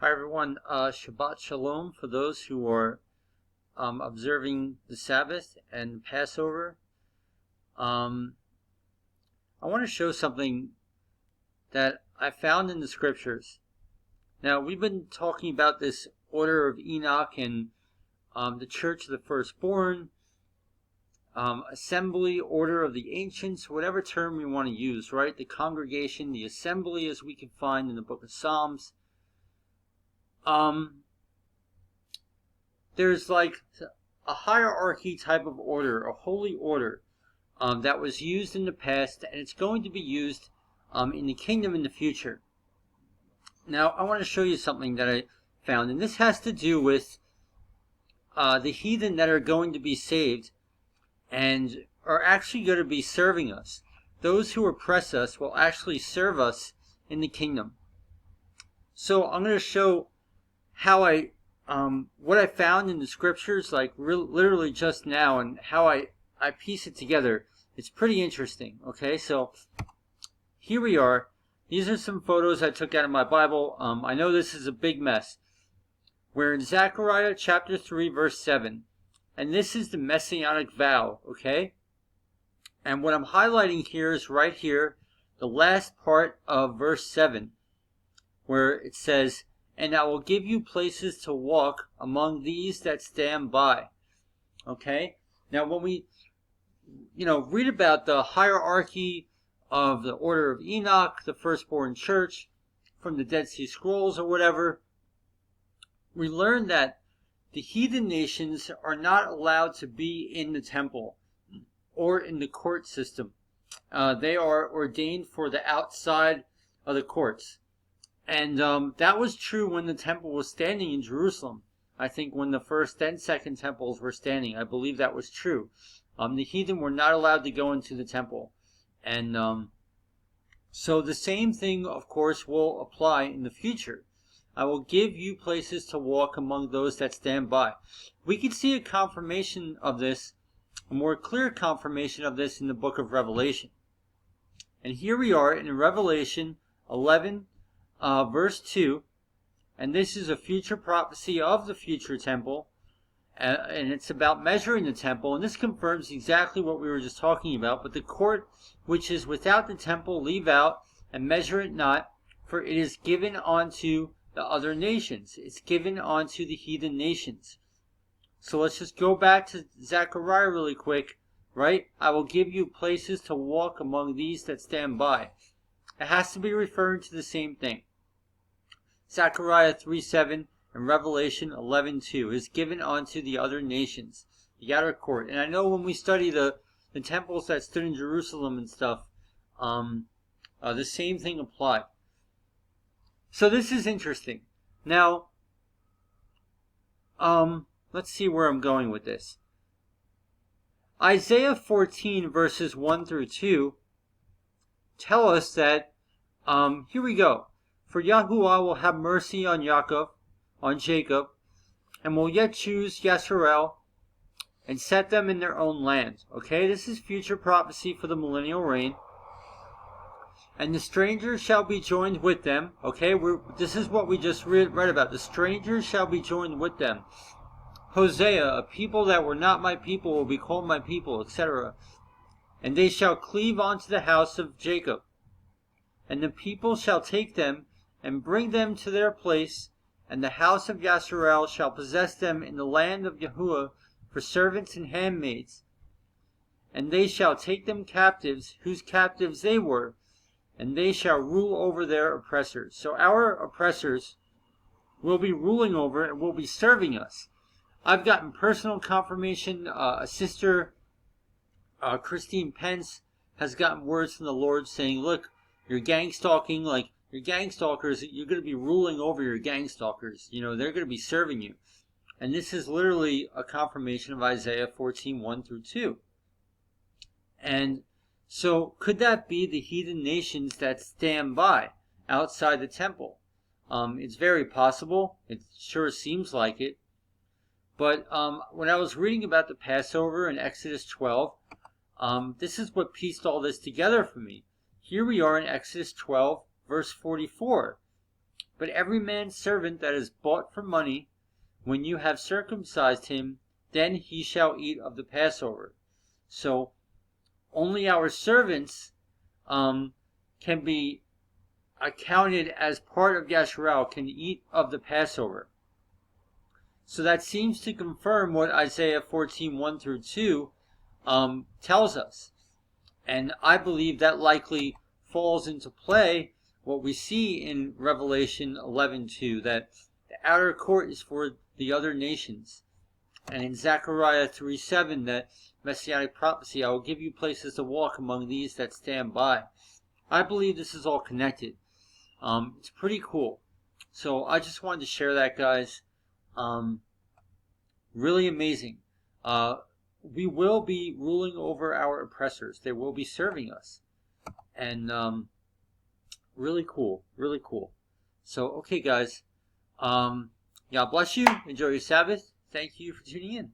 Hi everyone, Shabbat Shalom for those who are observing the Sabbath and Passover. I want to show something that I found in the scriptures. Now, we've been talking about this order of Enoch and the church of the firstborn, assembly, order of the ancients, whatever term we want to use, right? The congregation, the assembly, as we can find in the book of Psalms. There's like a hierarchy type of order, a holy order that was used in the past, and it's going to be used in the kingdom in the future. Now, I want to show you something that I found, and this has to do with the heathen that are going to be saved and are actually going to be serving us. Those who oppress us will actually serve us in the kingdom. So I'm going to show how what I found in the scriptures, like literally just now, and how I piece it together. It's pretty interesting. Okay, so here we are. These are some photos I took out of my Bible. I know this is a big mess. We're in Zechariah chapter 3, verse 7. And this is the messianic vow, okay? And what I'm highlighting here is right here, the last part of verse 7, where it says, "And I will give you places to walk among these that stand by." Okay? Now, when we, read about the hierarchy of the order of Enoch, the firstborn church, from the Dead Sea Scrolls or whatever, we learn that the heathen nations are not allowed to be in the temple or in the court system. They are ordained for the outside of the courts. And that was true when the temple was standing in Jerusalem. I think when the first and second temples were standing, I believe that was true. The heathen were not allowed to go into the temple. And so the same thing, of course, will apply in the future. I will give you places to walk among those that stand by. We can see a confirmation of this, a more clear confirmation of this in the book of Revelation. And here we are in Revelation 11, verse 2, and this is a future prophecy of the future temple, and it's about measuring the temple, and this confirms exactly what we were just talking about. "But the court which is without the temple leave out, and measure it not, for it is given unto the other nations." It's given unto the heathen nations. So let's just go back to Zechariah really quick, right? "I will give you places to walk among these that stand by." It has to be referring to the same thing. Zechariah 3:7 and Revelation 11:2 is given unto the other nations, the outer court. And I know when we study the temples that stood in Jerusalem and stuff, the same thing applied. So this is interesting. Now, let's see where I'm going with this. Isaiah 14 verses 1 through 2 tell us that, here we go. "For Yahuah will have mercy on Jacob, and will yet choose Yisrael, and set them in their own land." Okay, this is future prophecy for the millennial reign. "And the strangers shall be joined with them." Okay, this is what we just read about. "The strangers shall be joined with them." Hosea, "A people that were not my people will be called my people," etc. "And they shall cleave unto the house of Jacob. And the people shall take them and bring them to their place, and the house of Yisrael shall possess them in the land of Yahuah for servants and handmaids. And they shall take them captives, whose captives they were, and they shall rule over their oppressors." So our oppressors will be ruling over and will be serving us. I've gotten personal confirmation. A sister, Christine Pence, has gotten words from the Lord saying, "Look, you're gang stalking, like your gang stalkers, you're going to be ruling over your gang stalkers. They're going to be serving you." And this is literally a confirmation of Isaiah 14, 1 through 2. And so could that be the heathen nations that stand by outside the temple? It's very possible. It sure seems like it. But when I was reading about the Passover in Exodus 12, this is what pieced all this together for me. Here we are in Exodus 12, verse 44. But every man's servant that is bought for money, when you have circumcised him, then he shall eat of the Passover. So only our servants can be accounted as part of Yasharal, can eat of the Passover. So that seems to confirm what Isaiah 14:1-2 tells us. And I believe that likely falls into play what we see in Revelation 11:2, that the outer court is for the other nations. And in Zechariah 3:7, that messianic prophecy, I will give you places to walk among these that stand by. I believe this is all connected. It's pretty cool. So I just wanted to share that, guys. Really amazing. We will be ruling over our oppressors. They will be serving us. And really cool. Really cool. So, okay, guys. God bless you. Enjoy your Sabbath. Thank you for tuning in.